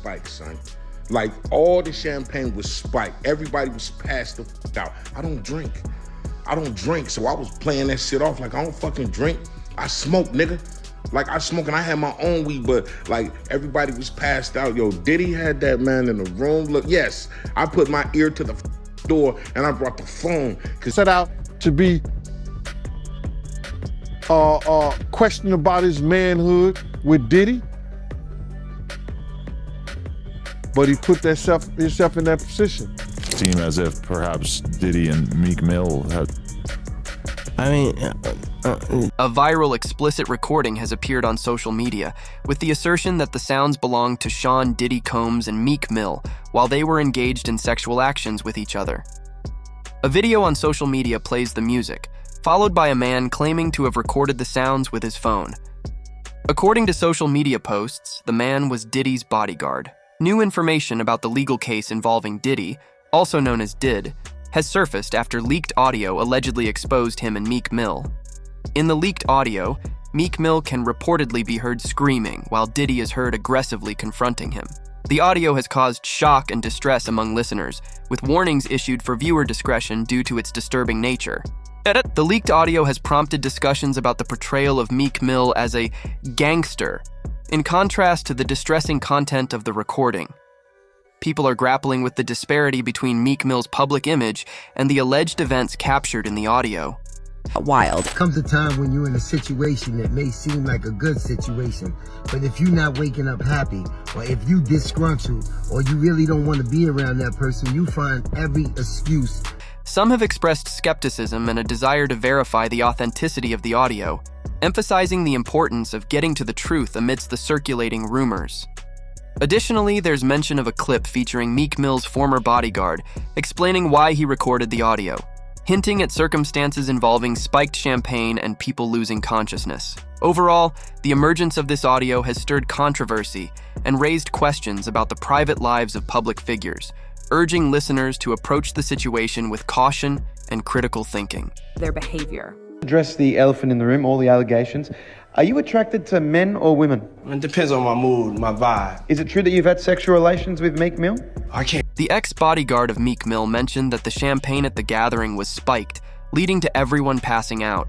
spiked, son. Like, all the champagne was spiked. Everybody was passed the fuck out. I don't drink, so I was playing that shit off like I don't fucking drink. I smoke, nigga. Like, I smoke and I had my own weed, but like, everybody was passed out. Yo, Diddy had that man in the room. Look, yes, I put my ear to the door and I brought the phone. Set out to be questioning about his manhood with Diddy, but he put himself in that position. Seem as if perhaps Diddy and Meek Mill had. A viral explicit recording has appeared on social media with the assertion that the sounds belonged to Sean Diddy Combs and Meek Mill while they were engaged in sexual actions with each other. A video on social media plays the music, followed by a man claiming to have recorded the sounds with his phone. According to social media posts, the man was Diddy's bodyguard. New information about the legal case involving Diddy, also known as Did, has surfaced after leaked audio allegedly exposed him and Meek Mill. In the leaked audio, Meek Mill can reportedly be heard screaming while Diddy is heard aggressively confronting him. The audio has caused shock and distress among listeners, with warnings issued for viewer discretion due to its disturbing nature. The leaked audio has prompted discussions about the portrayal of Meek Mill as a gangster, in contrast to the distressing content of the recording. People are grappling with the disparity between Meek Mill's public image and the alleged events captured in the audio. Wild. Comes a time when you're in a situation that may seem like a good situation, but if you're not waking up happy, or if you disgruntled, or you really don't want to be around that person, you find every excuse. Some have expressed skepticism and a desire to verify the authenticity of the audio, emphasizing the importance of getting to the truth amidst the circulating rumors. Additionally, there's mention of a clip featuring Meek Mill's former bodyguard explaining why he recorded the audio, hinting at circumstances involving spiked champagne and people losing consciousness. Overall, the emergence of this audio has stirred controversy and raised questions about the private lives of public figures, urging listeners to approach the situation with caution and critical thinking. Their behavior. Address the elephant in the room, all the allegations. Are you attracted to men or women? It depends on my mood, my vibe. Is it true that you've had sexual relations with Meek Mill? I can't. The ex-bodyguard of Meek Mill mentioned that the champagne at the gathering was spiked, leading to everyone passing out.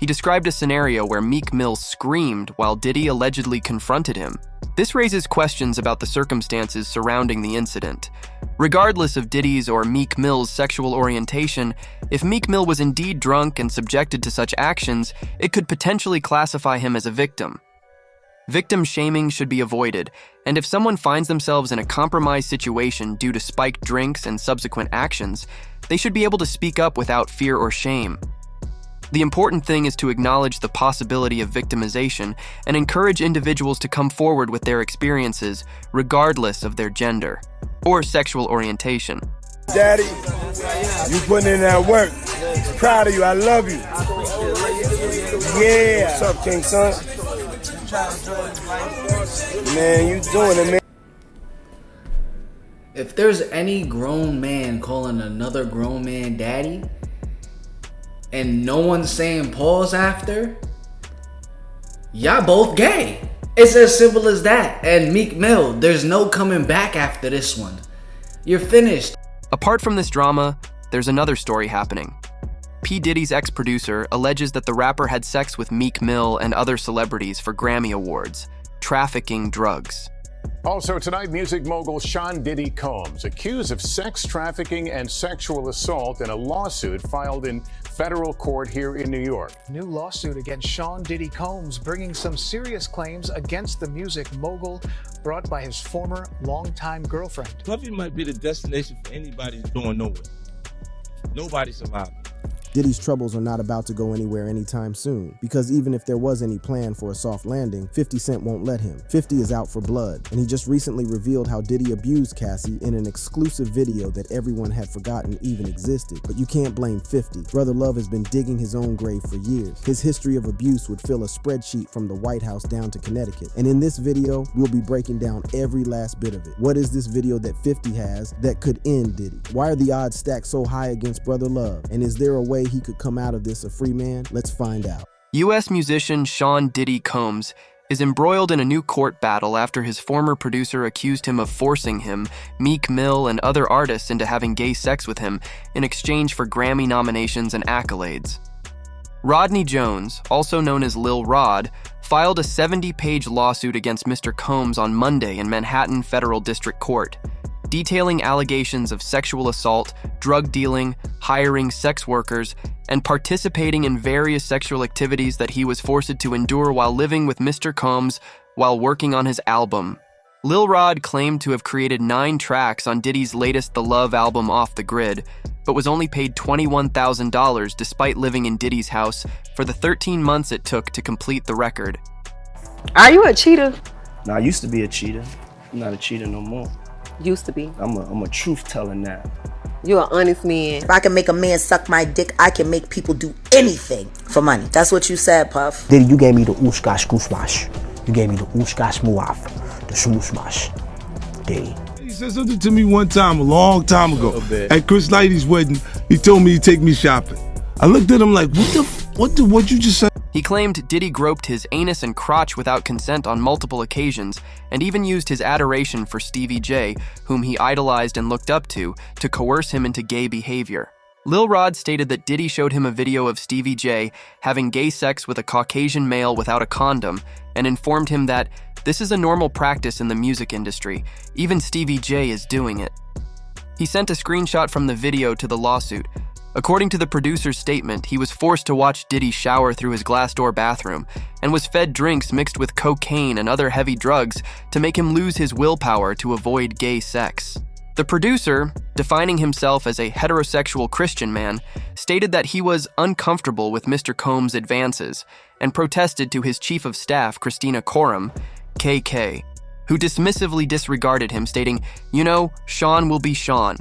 He described a scenario where Meek Mill screamed while Diddy allegedly confronted him. This raises questions about the circumstances surrounding the incident. Regardless of Diddy's or Meek Mill's sexual orientation, if Meek Mill was indeed drunk and subjected to such actions, it could potentially classify him as a victim. Victim shaming should be avoided, and if someone finds themselves in a compromised situation due to spiked drinks and subsequent actions, they should be able to speak up without fear or shame. The important thing is to acknowledge the possibility of victimization and encourage individuals to come forward with their experiences, regardless of their gender or sexual orientation. Daddy, you putting in that work. Proud of you. I love you. Yeah. What's up, King Son? Man, you doing it, man. If there's any grown man calling another grown man daddy, and no one's saying pause after, y'all both gay. It's as simple as that. And Meek Mill, there's no coming back after this one. You're finished. Apart from this drama, there's another story happening. P. Diddy's ex-producer alleges that the rapper had sex with Meek Mill and other celebrities for Grammy Awards, trafficking drugs. Also tonight, music mogul Sean Diddy Combs accused of sex trafficking and sexual assault in a lawsuit filed in federal court here in New York. New lawsuit against Sean Diddy Combs, bringing some serious claims against the music mogul, brought by his former longtime girlfriend. Puffy might be the destination for anybody who's going nowhere. Nobody survived. Diddy's troubles are not about to go anywhere anytime soon, because even if there was any plan for a soft landing, 50 Cent won't let him. 50 is out for blood, and he just recently revealed how Diddy abused Cassie in an exclusive video that everyone had forgotten even existed. But you can't blame 50. Brother Love has been digging his own grave for years. His history of abuse would fill a spreadsheet from the White House down to Connecticut. And in this video, we'll be breaking down every last bit of it. What is this video that 50 has that could end Diddy? Why are the odds stacked so high against Brother Love? And is there a way he could come out of this a free man? Let's find out. U.S. musician Sean Diddy Combs is embroiled in a new court battle after his former producer accused him of forcing him, Meek Mill, and other artists into having gay sex with him in exchange for Grammy nominations and accolades. Rodney Jones, also known as Lil Rod, filed a 70-page lawsuit against Mr. Combs on Monday in Manhattan Federal District Court, detailing allegations of sexual assault, drug dealing, hiring sex workers, and participating in various sexual activities that he was forced to endure while living with Mr. Combs while working on his album. Lil Rod claimed to have created 9 tracks on Diddy's latest The Love album Off the Grid, but was only paid $21,000 despite living in Diddy's house for the 13 months it took to complete the record. Are you a cheater? Nah, I used to be a cheater. I'm not a cheater no more. Used to be. I'm a truth teller now. You're an honest man. If I can make a man suck my dick, I can make people do anything for money. That's what you said, Puff. Diddy, you gave me the ooshkash gooshwash. You gave me the ooshkash muaf, the shmooshmash. Diddy. He said something to me one time, a long time ago. At Chris Lighty's wedding, he told me to take me shopping. I looked at him like, what you just said? He claimed Diddy groped his anus and crotch without consent on multiple occasions, and even used his adoration for Stevie J, whom he idolized and looked up to coerce him into gay behavior. Lil Rod stated that Diddy showed him a video of Stevie J having gay sex with a Caucasian male without a condom, and informed him that this is a normal practice in the music industry. Even Stevie J is doing it. He sent a screenshot from the video to the lawsuit. According to the producer's statement, he was forced to watch Diddy shower through his glass-door bathroom and was fed drinks mixed with cocaine and other heavy drugs to make him lose his willpower to avoid gay sex. The producer, defining himself as a heterosexual Christian man, stated that he was uncomfortable with Mr. Combs' advances and protested to his chief of staff, Christina Coram, KK, who dismissively disregarded him, stating, "You know, Sean will be Sean."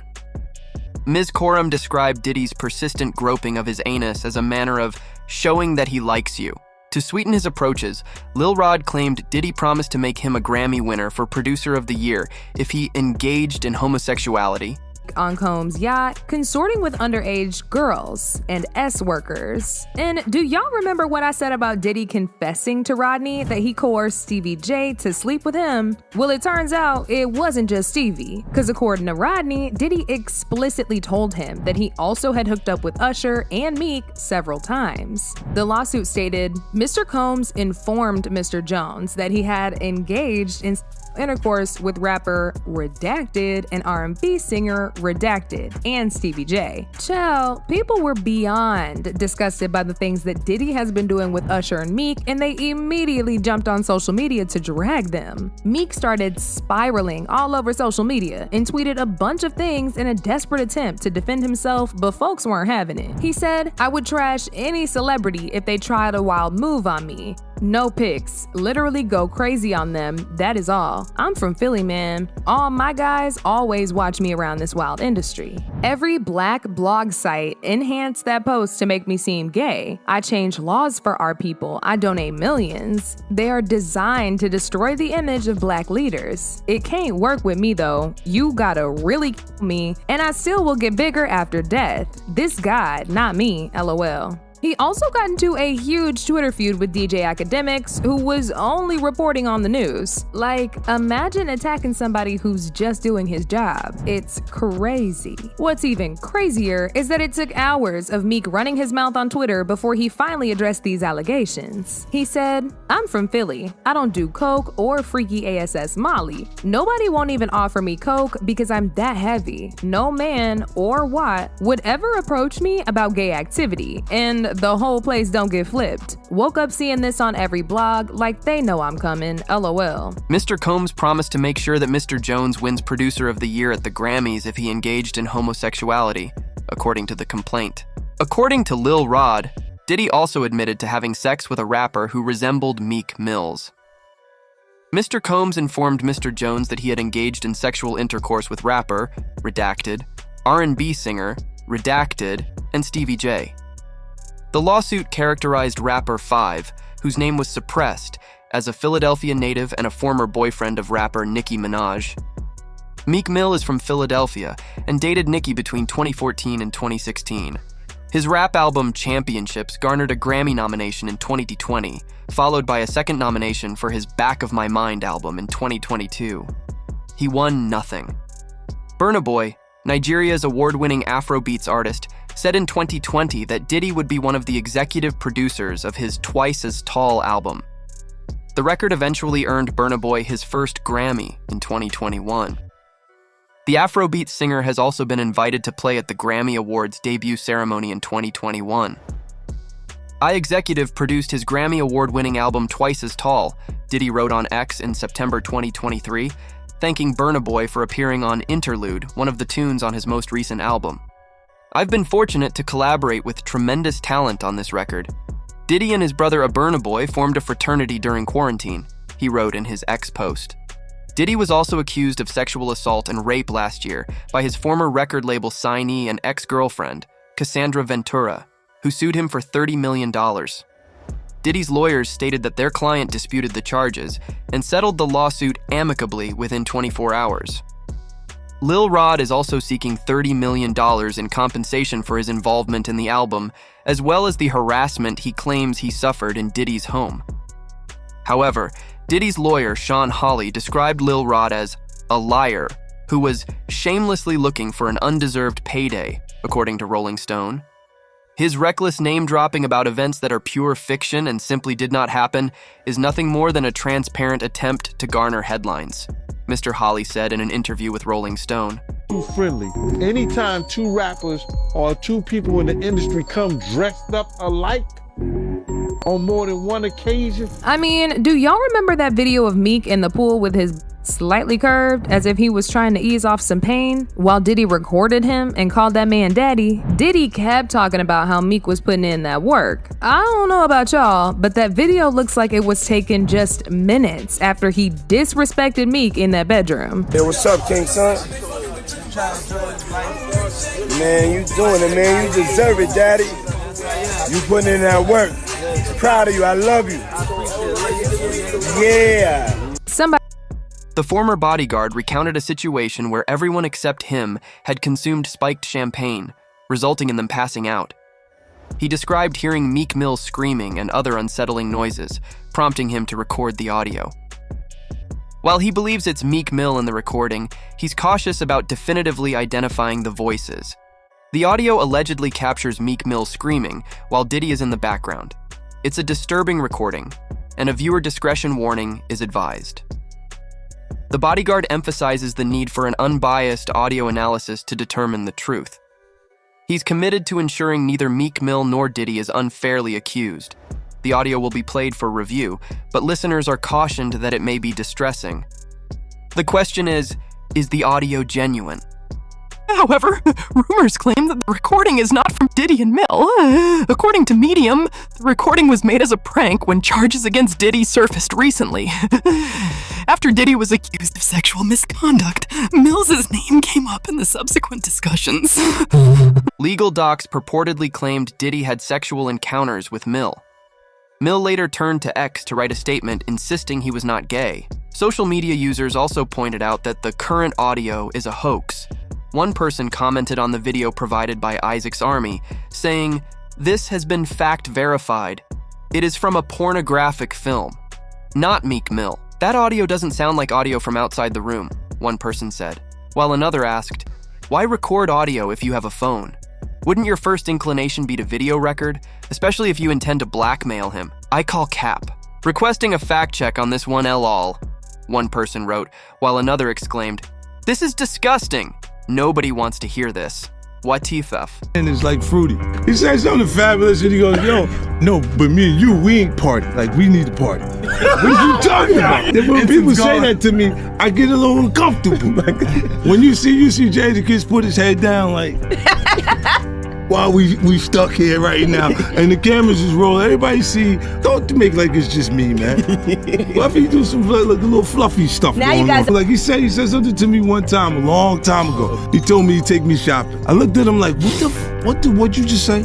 Ms. Coram described Diddy's persistent groping of his anus as a manner of showing that he likes you. To sweeten his approaches, Lil Rod claimed Diddy promised to make him a Grammy winner for Producer of the Year if he engaged in homosexuality. On Combs' yacht, consorting with underage girls and S-workers. And do y'all remember what I said about Diddy confessing to Rodney that he coerced Stevie J to sleep with him? Well, it turns out it wasn't just Stevie, because according to Rodney, Diddy explicitly told him that he also had hooked up with Usher and Meek several times. The lawsuit stated, Mr. Combs informed Mr. Jones that he had engaged in intercourse with rapper Redacted and R&B singer Redacted and Stevie J. Chill, people were beyond disgusted by the things that Diddy has been doing with Usher and Meek, and they immediately jumped on social media to drag them. Meek started spiraling all over social media and tweeted a bunch of things in a desperate attempt to defend himself, but folks weren't having it. He said, "I would trash any celebrity if they tried a wild move on me. No pics. Literally go crazy on them. That is all. I'm from Philly, man. All my guys always watch me around this wild industry." Every black blog site enhanced that post to make me seem gay. I change laws for our people. I donate millions. They are designed to destroy the image of black leaders. It can't work with me though. You gotta really kill me, and I still will get bigger after death. This guy, not me, LOL. He also got into a huge Twitter feud with DJ Academics, who was only reporting on the news. Like, imagine attacking somebody who's just doing his job. It's crazy. What's even crazier is that it took hours of Meek running his mouth on Twitter before he finally addressed these allegations. He said, "I'm from Philly. I don't do coke or freaky ASS Molly. Nobody won't even offer me coke because I'm that heavy. No man or what would ever approach me about gay activity, and the whole place don't get flipped. Woke up seeing this on every blog, like they know I'm coming, LOL." Mr. Combs promised to make sure that Mr. Jones wins Producer of the Year at the Grammys if he engaged in homosexuality, according to the complaint. According to Lil Rod, Diddy also admitted to having sex with a rapper who resembled Meek Mills. Mr. Combs informed Mr. Jones that he had engaged in sexual intercourse with rapper, Redacted, R&B singer, Redacted, and Stevie J. The lawsuit characterized rapper Five, whose name was suppressed, as a Philadelphia native and a former boyfriend of rapper Nicki Minaj. Meek Mill is from Philadelphia and dated Nicki between 2014 and 2016. His rap album Championships garnered a Grammy nomination in 2020, followed by a second nomination for his Back of My Mind album in 2022. He won nothing. Burna Boy, Nigeria's award-winning Afrobeats artist, said in 2020 that Diddy would be one of the executive producers of his Twice as Tall album. The record eventually earned Burna Boy his first Grammy in 2021. The Afrobeat singer has also been invited to play at the Grammy Awards debut ceremony in 2021. I executive produced his Grammy Award-winning album Twice as Tall, Diddy wrote on X in September 2023, thanking Burna Boy for appearing on Interlude, one of the tunes on his most recent album. I've been fortunate to collaborate with tremendous talent on this record. Diddy and his brother Burna Boy formed a fraternity during quarantine, he wrote in his X post. Diddy was also accused of sexual assault and rape last year by his former record label signee and ex-girlfriend, Cassandra Ventura, who sued him for $30 million. Diddy's lawyers stated that their client disputed the charges and settled the lawsuit amicably within 24 hours. Lil Rod is also seeking $30 million in compensation for his involvement in the album, as well as the harassment he claims he suffered in Diddy's home. However, Diddy's lawyer, Sean Hawley, described Lil Rod as a liar who was shamelessly looking for an undeserved payday, according to Rolling Stone. His reckless name-dropping about events that are pure fiction and simply did not happen is nothing more than a transparent attempt to garner headlines, Mr. Hawley said in an interview with Rolling Stone. Too friendly. Anytime two rappers or two people in the industry come dressed up alike on more than one occasion. I mean, do y'all remember that video of Meek in the pool with his slightly curved as if he was trying to ease off some pain while Diddy recorded him and called that man daddy? Diddy kept talking about how Meek was putting in that work. I don't know about y'all, but that video looks like it was taken just minutes after he disrespected Meek in that bedroom. Hey, what's up, King Son? Man, you doing it, man. You deserve it, daddy. You putting in that work. Proud of you. I love you. Yeah. The former bodyguard recounted a situation where everyone except him had consumed spiked champagne, resulting in them passing out. He described hearing Meek Mill screaming and other unsettling noises, prompting him to record the audio. While he believes it's Meek Mill in the recording, he's cautious about definitively identifying the voices. The audio allegedly captures Meek Mill screaming while Diddy is in the background. It's a disturbing recording, and a viewer discretion warning is advised. The bodyguard emphasizes the need for an unbiased audio analysis to determine the truth. He's committed to ensuring neither Meek Mill nor Diddy is unfairly accused. The audio will be played for review, but listeners are cautioned that it may be distressing. The question is the audio genuine? However, rumors claim that the recording is not from Diddy and Mill. According to Medium, the recording was made as a prank when charges against Diddy surfaced recently. After Diddy was accused of sexual misconduct, Mill's name came up in the subsequent discussions. Legal docs purportedly claimed Diddy had sexual encounters with Mill. Mill later turned to X to write a statement insisting he was not gay. Social media users also pointed out that the current audio is a hoax. One person commented on the video provided by Isaac's Army, saying, "This has been fact verified. It is from a pornographic film. Not Meek Mill. That audio doesn't sound like audio from outside the room," one person said, while another asked, "Why record audio if you have a phone? Wouldn't your first inclination be to video record, especially if you intend to blackmail him? I call cap. Requesting a fact check on this one LOL," one person wrote, while another exclaimed, "This is disgusting. Nobody wants to hear this. What TFF?" And it's like fruity. He said something fabulous and he goes, "Yo, no, but me and you, we ain't party. Like, we need to party." What are you talking about? And when people say that to me, I get a little uncomfortable. Like, when you see Jadakiss put his head down, like, while we stuck here right now, and the cameras is rolling, everybody see, don't make like it's just me, man. Fluffy do some like, a little fluffy stuff now going you guys on. Like he said something to me one time, a long time ago. He told me he'd take me shopping. I looked at him like, what the What you just say?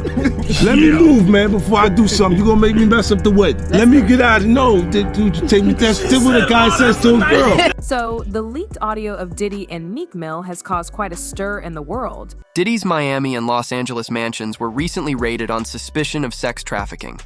Let me move, man, before I do something. You gonna make me mess up the wedding. Let me get out. No, dude, take me. That's what a guy says to a girl. So, the leaked audio of Diddy and Meek Mill has caused quite a stir in the world. Diddy's Miami and Los Angeles mansions were recently raided on suspicion of sex trafficking.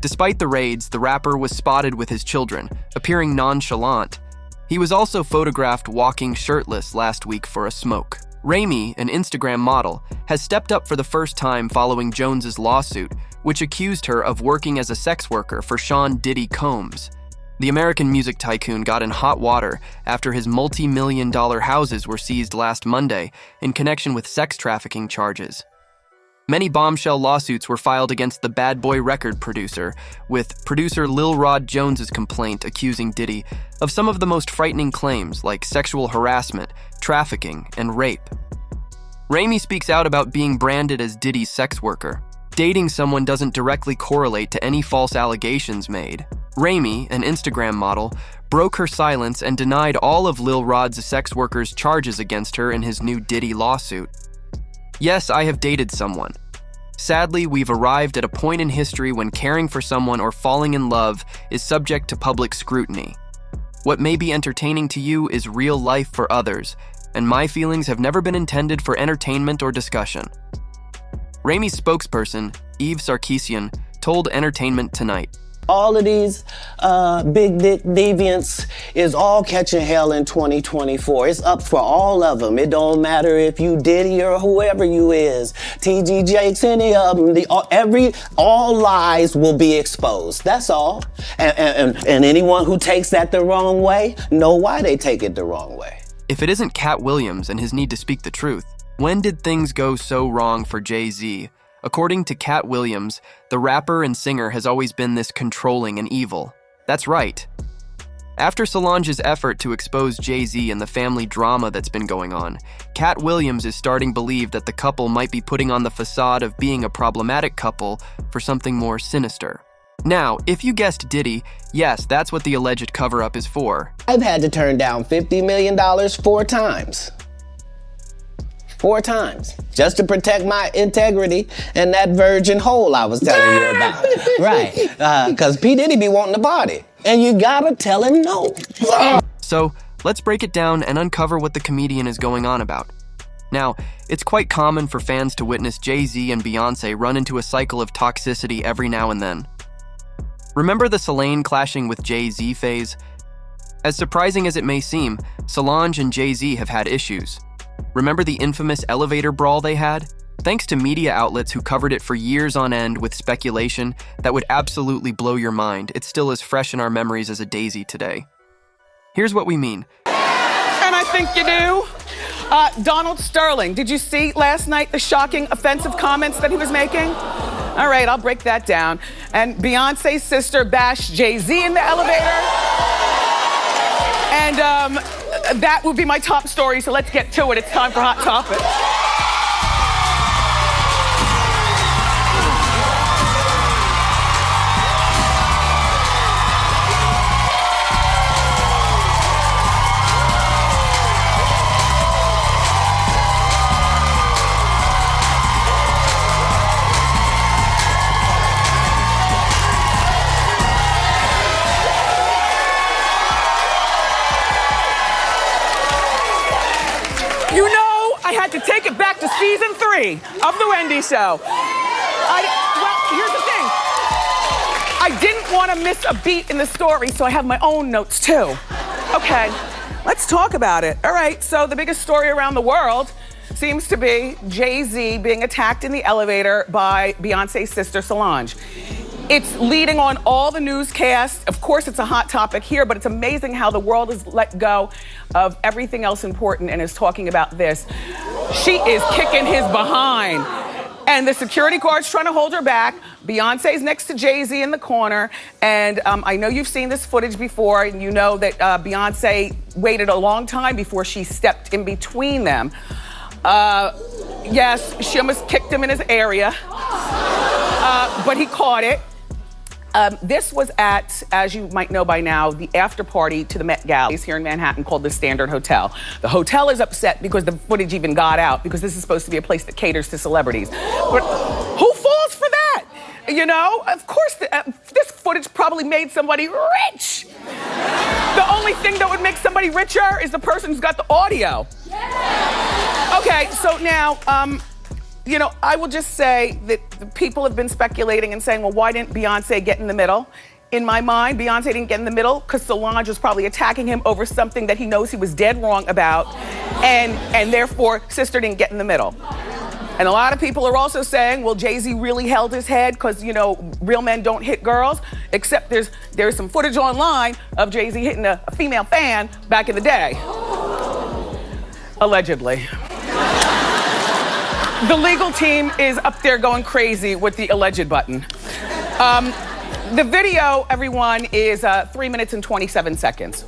Despite the raids, the rapper was spotted with his children, appearing nonchalant. He was also photographed walking shirtless last week for a smoke. Rami, an Instagram model, has stepped up for the first time following Jones's lawsuit, which accused her of working as a sex worker for Sean Diddy Combs. The American music tycoon got in hot water after his multi-million-dollar houses were seized last Monday in connection with sex trafficking charges. Many bombshell lawsuits were filed against the Bad Boy record producer, with producer Lil Rod Jones's complaint accusing Diddy of some of the most frightening claims like sexual harassment, trafficking, and rape. Rami speaks out about being branded as Diddy's sex worker. Dating someone doesn't directly correlate to any false allegations made. Rami, an Instagram model, broke her silence and denied all of Lil Rod's sex worker's charges against her in his new Diddy lawsuit. Yes, I have dated someone. Sadly, we've arrived at a point in history when caring for someone or falling in love is subject to public scrutiny. What may be entertaining to you is real life for others, and my feelings have never been intended for entertainment or discussion. Rami's spokesperson, Eve Sarkeesian, told Entertainment Tonight, all of these big dick deviants is all catching hell in 2024. It's up for all of them. It don't matter if you Diddy or whoever you is. TG Jakes, any of them. All lies will be exposed. That's all. And anyone who takes that the wrong way, know why they take it the wrong way. If it isn't Katt Williams and his need to speak the truth, when did things go so wrong for Jay-Z? According to Katt Williams, the rapper and singer has always been this controlling and evil. That's right. After Solange's effort to expose Jay-Z and the family drama that's been going on, Katt Williams is starting to believe that the couple might be putting on the facade of being a problematic couple for something more sinister. Now, if you guessed Diddy, yes, that's what the alleged cover-up is for. I've had to turn down $50 million 4 times. 4 times, just to protect my integrity and that virgin hole I was telling you about. Right, because P. Diddy be wanting to party, and you gotta tell him no. So, let's break it down and uncover what the comedian is going on about. Now, it's quite common for fans to witness Jay-Z and Beyonce run into a cycle of toxicity every now and then. Remember the Solange clashing with Jay-Z phase? As surprising as it may seem, Solange and Jay-Z have had issues. Remember the infamous elevator brawl they had? Thanks to media outlets who covered it for years on end with speculation that would absolutely blow your mind, it still is fresh in our memories as a daisy today. Here's what we mean. And I think you do. Donald Sterling, did you see last night the shocking, offensive comments that he was making? All right, I'll break that down. And Beyonce's sister bashed Jay-Z in the elevator. And that would be my top story, so let's get to it. It's time for Hot Topics. I had to take it back to season 3 of The Wendy Show. Well, here's the thing. I didn't want to miss a beat in the story, so I have my own notes too. Okay, let's talk about it. All right, so the biggest story around the world seems to be Jay-Z being attacked in the elevator by Beyonce's sister Solange. It's leading on all the newscasts. Of course, it's a hot topic here, but it's amazing how the world has let go of everything else important and is talking about this. She is kicking his behind. And the security guard's trying to hold her back. Beyonce's next to Jay-Z in the corner. And I know you've seen this footage before, and you know that Beyonce waited a long time before she stepped in between them. Yes, she almost kicked him in his area, but he caught it. This was at, as you might know by now, the after party to the Met Gala here in Manhattan called the Standard Hotel. The hotel is upset because the footage even got out because this is supposed to be a place that caters to celebrities. But who falls for that? You know, of course, this footage probably made somebody rich. The only thing that would make somebody richer is the person who's got the audio. Okay, so now, you know, I will just say that the people have been speculating and saying, well, why didn't Beyonce get in the middle? In my mind, Beyonce didn't get in the middle because Solange was probably attacking him over something that he knows he was dead wrong about, and therefore, sister didn't get in the middle. And a lot of people are also saying, well, Jay-Z really held his head because, you know, real men don't hit girls, except there's some footage online of Jay-Z hitting a female fan back in the day. Allegedly. The legal team is up there going crazy with the alleged button. The video, everyone, is 3 minutes and 27 seconds.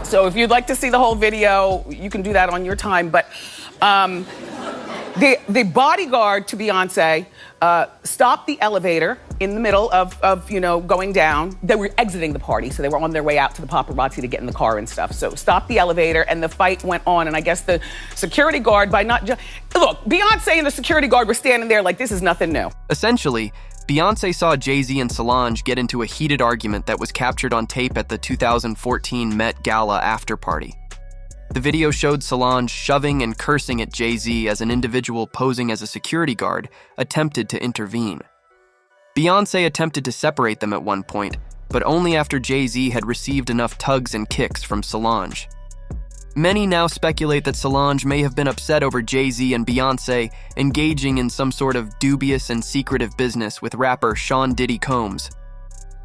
So if you'd like to see the whole video, you can do that on your time. But the bodyguard to Beyonce stopped the elevator in the middle of, you know, going down. They were exiting the party, so they were on their way out to the paparazzi to get in the car and stuff. So stopped the elevator, and the fight went on. And I guess the security guard, by not just... Look, Beyonce and the security guard were standing there like this is nothing new. Essentially, Beyonce saw Jay-Z and Solange get into a heated argument that was captured on tape at the 2014 Met Gala after party. The video showed Solange shoving and cursing at Jay-Z as an individual posing as a security guard attempted to intervene. Beyonce attempted to separate them at one point, but only after Jay-Z had received enough tugs and kicks from Solange. Many now speculate that Solange may have been upset over Jay-Z and Beyonce engaging in some sort of dubious and secretive business with rapper Sean Diddy Combs.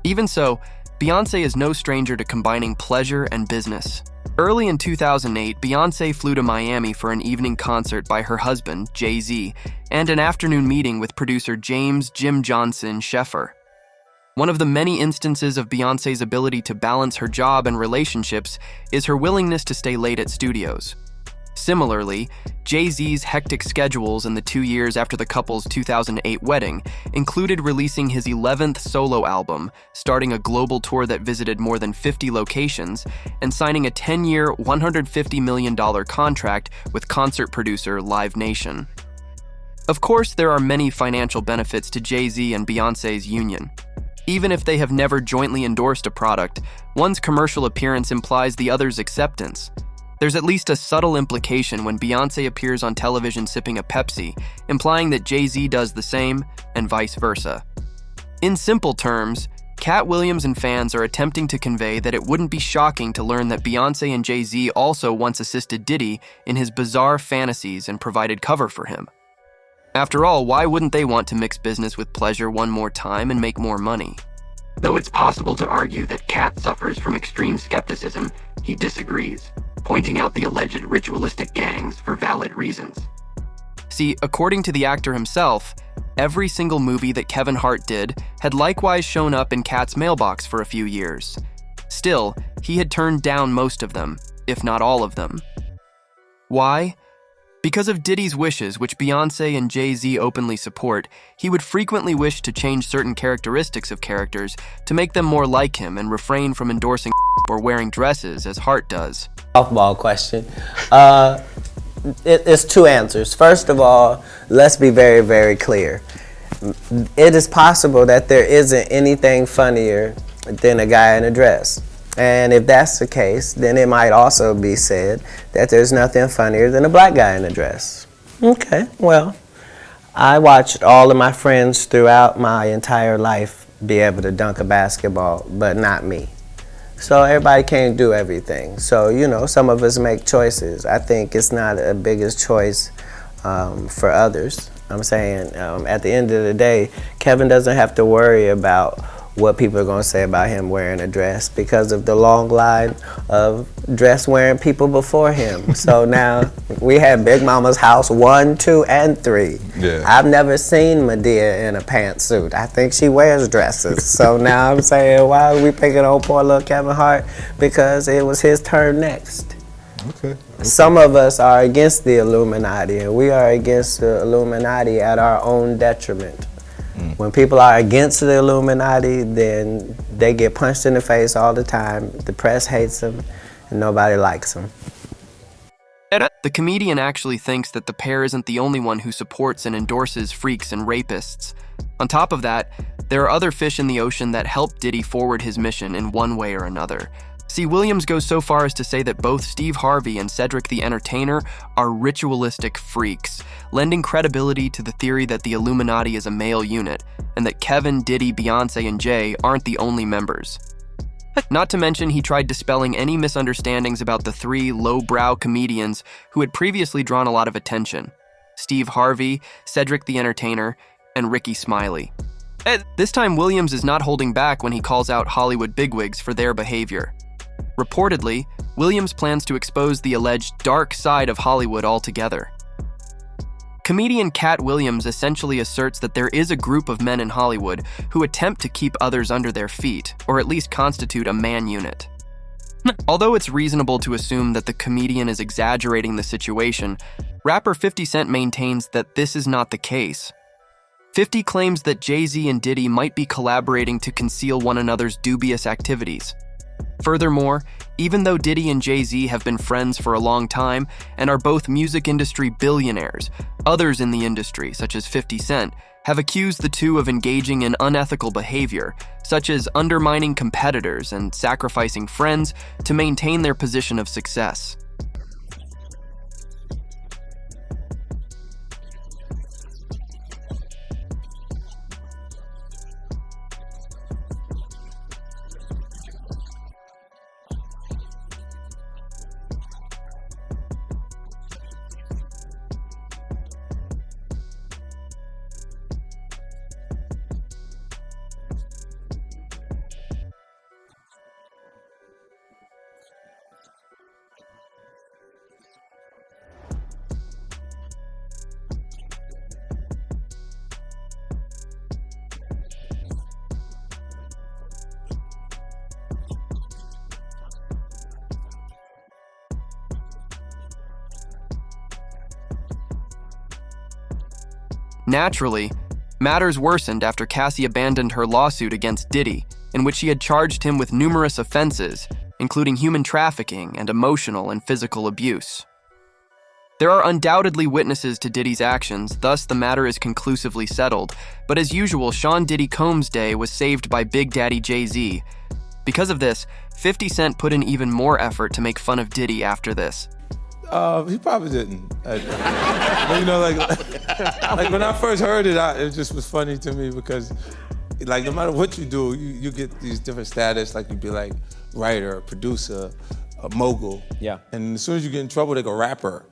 Even so, Beyonce is no stranger to combining pleasure and business. Early in 2008, Beyonce flew to Miami for an evening concert by her husband, Jay-Z, and an afternoon meeting with producer James "Jim Johnson" Sheffer. One of the many instances of Beyonce's ability to balance her job and relationships is her willingness to stay late at studios. Similarly, Jay-Z's hectic schedules in the 2 years after the couple's 2008 wedding included releasing his 11th solo album, starting a global tour that visited more than 50 locations, and signing a 10-year, $150 million contract with concert producer Live Nation. Of course, there are many financial benefits to Jay-Z and Beyonce's union. Even if they have never jointly endorsed a product, one's commercial appearance implies the other's acceptance. There's at least a subtle implication when Beyonce appears on television sipping a Pepsi, implying that Jay-Z does the same, and vice versa. In simple terms, Katt Williams and fans are attempting to convey that it wouldn't be shocking to learn that Beyonce and Jay-Z also once assisted Diddy in his bizarre fantasies and provided cover for him. After all, why wouldn't they want to mix business with pleasure one more time and make more money? Though it's possible to argue that Katt suffers from extreme skepticism, he disagrees, pointing out the alleged ritualistic gangs for valid reasons. See, according to the actor himself, every single movie that Kevin Hart did had likewise shown up in Katt's mailbox for a few years. Still, he had turned down most of them, if not all of them. Why? Because of Diddy's wishes, which Beyonce and Jay-Z openly support, he would frequently wish to change certain characteristics of characters to make them more like him and refrain from endorsing or wearing dresses as Hart does. Softball question. It's two answers. First of all, let's be very, very clear. It is possible that there isn't anything funnier than a guy in a dress. And if that's the case, then it might also be said that there's nothing funnier than a black guy in a dress. Okay, well, I watched all of my friends throughout my entire life be able to dunk a basketball, but not me. So everybody can't do everything. So, you know, some of us make choices. I think it's not a biggest choice for others. I'm saying at the end of the day, Kevin doesn't have to worry about what people are going to say about him wearing a dress because of the long line of dress-wearing people before him. So now we have Big Mama's house 1, 2, and 3. Yeah. I've never seen Medea in a pantsuit. I think she wears dresses. So now I'm saying, why are we picking on poor little Kevin Hart? Because it was his turn next. Okay. Some of us are against the Illuminati, and we are against the Illuminati at our own detriment. When people are against the Illuminati, then they get punched in the face all the time. The press hates them, and nobody likes them. The comedian actually thinks that the pair isn't the only one who supports and endorses freaks and rapists. On top of that, there are other fish in the ocean that help Diddy forward his mission in one way or another. See, Williams goes so far as to say that both Steve Harvey and Cedric the Entertainer are ritualistic freaks, lending credibility to the theory that the Illuminati is a male unit, and that Kevin, Diddy, Beyonce, and Jay aren't the only members. Not to mention, he tried dispelling any misunderstandings about the three low-brow comedians who had previously drawn a lot of attention: Steve Harvey, Cedric the Entertainer, and Ricky Smiley. This time, Williams is not holding back when he calls out Hollywood bigwigs for their behavior. Reportedly, Williams plans to expose the alleged dark side of Hollywood altogether. Comedian Katt Williams essentially asserts that there is a group of men in Hollywood who attempt to keep others under their feet, or at least constitute a man unit. Although it's reasonable to assume that the comedian is exaggerating the situation, rapper 50 Cent maintains that this is not the case. 50 claims that Jay-Z and Diddy might be collaborating to conceal one another's dubious activities. Furthermore, even though Diddy and Jay-Z have been friends for a long time and are both music industry billionaires, others in the industry, such as 50 Cent, have accused the two of engaging in unethical behavior, such as undermining competitors and sacrificing friends to maintain their position of success. Naturally, matters worsened after Cassie abandoned her lawsuit against Diddy, in which she had charged him with numerous offenses, including human trafficking and emotional and physical abuse. There are undoubtedly witnesses to Diddy's actions, thus the matter is conclusively settled, but as usual, Sean Diddy Combs' day was saved by Big Daddy Jay-Z. Because of this, 50 Cent put in even more effort to make fun of Diddy after this. He probably didn't. But, you know, like when I first heard it, it just was funny to me because, like, no matter what you do, you get these different status. Like, you'd be like writer, producer, a mogul. Yeah. And as soon as you get in trouble, they go rapper.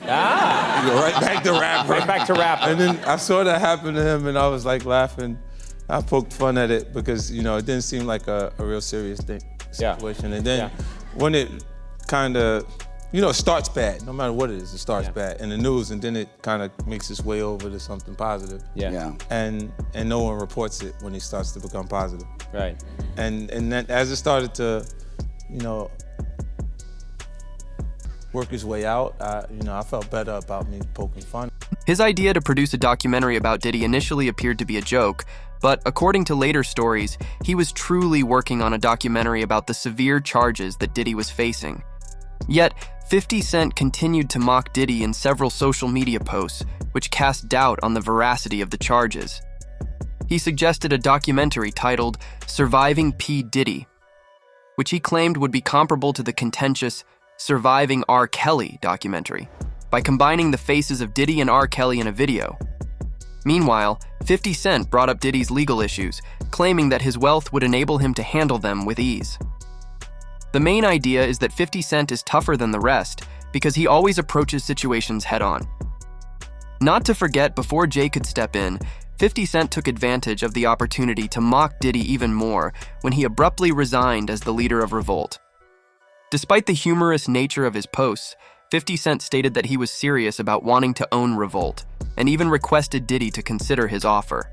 Ah! You go right back to rapper. Right back to rapper. And then I saw that happen to him, and I was like laughing. I poked fun at it because, you know, it didn't seem like a real serious situation. Yeah. And then when it kind of, you know, it starts bad. No matter what it is, it starts bad in the news, and then it kind of makes its way over to something positive. Yeah. And no one reports it when it starts to become positive. Right. And then as it started to, you know, work its way out, I felt better about me poking fun. His idea to produce a documentary about Diddy initially appeared to be a joke, but according to later stories, he was truly working on a documentary about the severe charges that Diddy was facing. Yet, 50 Cent continued to mock Diddy in several social media posts, which cast doubt on the veracity of the charges. He suggested a documentary titled Surviving P. Diddy, which he claimed would be comparable to the contentious Surviving R. Kelly documentary, by combining the faces of Diddy and R. Kelly in a video. Meanwhile, 50 Cent brought up Diddy's legal issues, claiming that his wealth would enable him to handle them with ease. The main idea is that 50 Cent is tougher than the rest because he always approaches situations head-on. Not to forget, before Jay could step in, 50 Cent took advantage of the opportunity to mock Diddy even more when he abruptly resigned as the leader of Revolt. Despite the humorous nature of his posts, 50 Cent stated that he was serious about wanting to own Revolt, and even requested Diddy to consider his offer.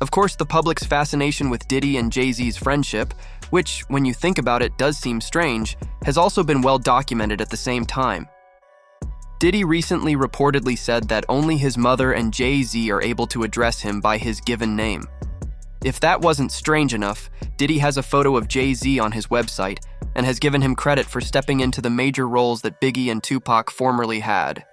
Of course, the public's fascination with Diddy and Jay-Z's friendship, which, when you think about it, does seem strange, has also been well documented at the same time. Diddy recently reportedly said that only his mother and Jay-Z are able to address him by his given name. If that wasn't strange enough, Diddy has a photo of Jay-Z on his website and has given him credit for stepping into the major roles that Biggie and Tupac formerly had.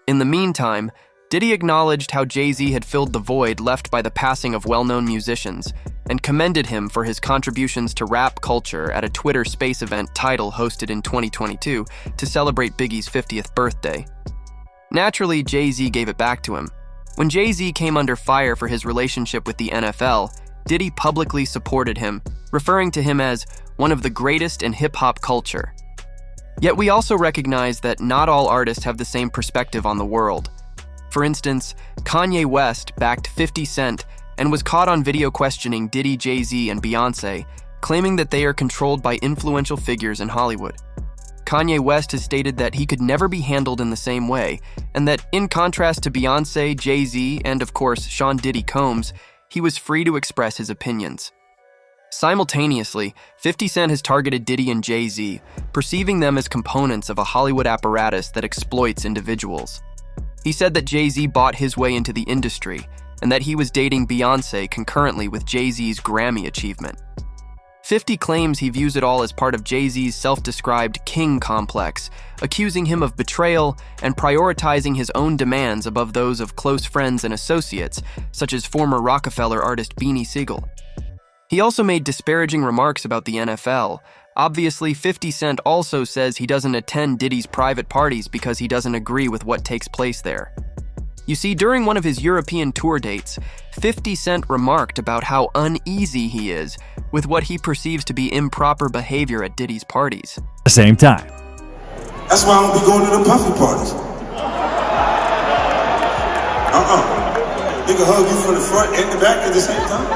In the meantime, Diddy acknowledged how Jay-Z had filled the void left by the passing of well-known musicians and commended him for his contributions to rap culture at a Twitter Space event Tidal hosted in 2022 to celebrate Biggie's 50th birthday. Naturally, Jay-Z gave it back to him. When Jay-Z came under fire for his relationship with the NFL, Diddy publicly supported him, referring to him as one of the greatest in hip-hop culture. Yet we also recognize that not all artists have the same perspective on the world. For instance, Kanye West backed 50 Cent and was caught on video questioning Diddy, Jay-Z, and Beyonce, claiming that they are controlled by influential figures in Hollywood. Kanye West has stated that he could never be handled in the same way, and that in contrast to Beyonce, Jay-Z, and of course Sean Diddy Combs, he was free to express his opinions. Simultaneously, 50 Cent has targeted Diddy and Jay-Z, perceiving them as components of a Hollywood apparatus that exploits individuals. He said that Jay-Z bought his way into the industry, and that he was dating Beyonce concurrently with Jay-Z's Grammy achievement. 50 claims he views it all as part of Jay-Z's self-described king complex, accusing him of betrayal and prioritizing his own demands above those of close friends and associates, such as former Rockefeller artist Beanie Sigel. He also made disparaging remarks about the NFL. Obviously, 50 Cent also says he doesn't attend Diddy's private parties because he doesn't agree with what takes place there. You see, during one of his European tour dates, 50 Cent remarked about how uneasy he is with what he perceives to be improper behavior at Diddy's parties. At the same time. That's why I don't be going to the puffy parties. Nigga hug you from the front and the back at the same time?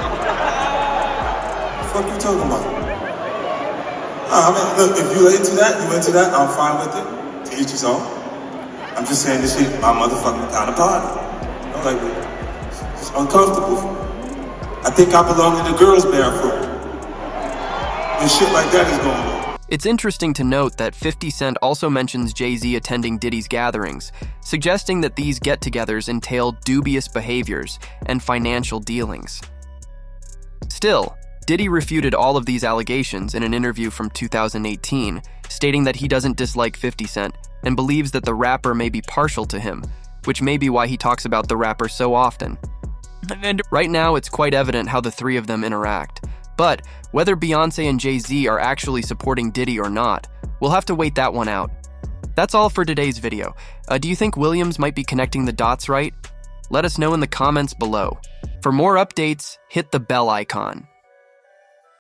What the fuck you talking about? I mean, look, if you into that, I'm fine with it. To each his own. I'm just saying this shit, my motherfucking kind of party. You know, like, it's uncomfortable. I think I belong in the girls' bathroom. And shit like that is going on. It's interesting to note that 50 Cent also mentions Jay-Z attending Diddy's gatherings, suggesting that these get-togethers entail dubious behaviors and financial dealings. Still, Diddy refuted all of these allegations in an interview from 2018, stating that he doesn't dislike 50 Cent and believes that the rapper may be partial to him, which may be why he talks about the rapper so often. Right now, it's quite evident how the three of them interact. But whether Beyonce and Jay-Z are actually supporting Diddy or not, we'll have to wait that one out. That's all for today's video. Do you think Williams might be connecting the dots right? Let us know in the comments below. For more updates, hit the bell icon.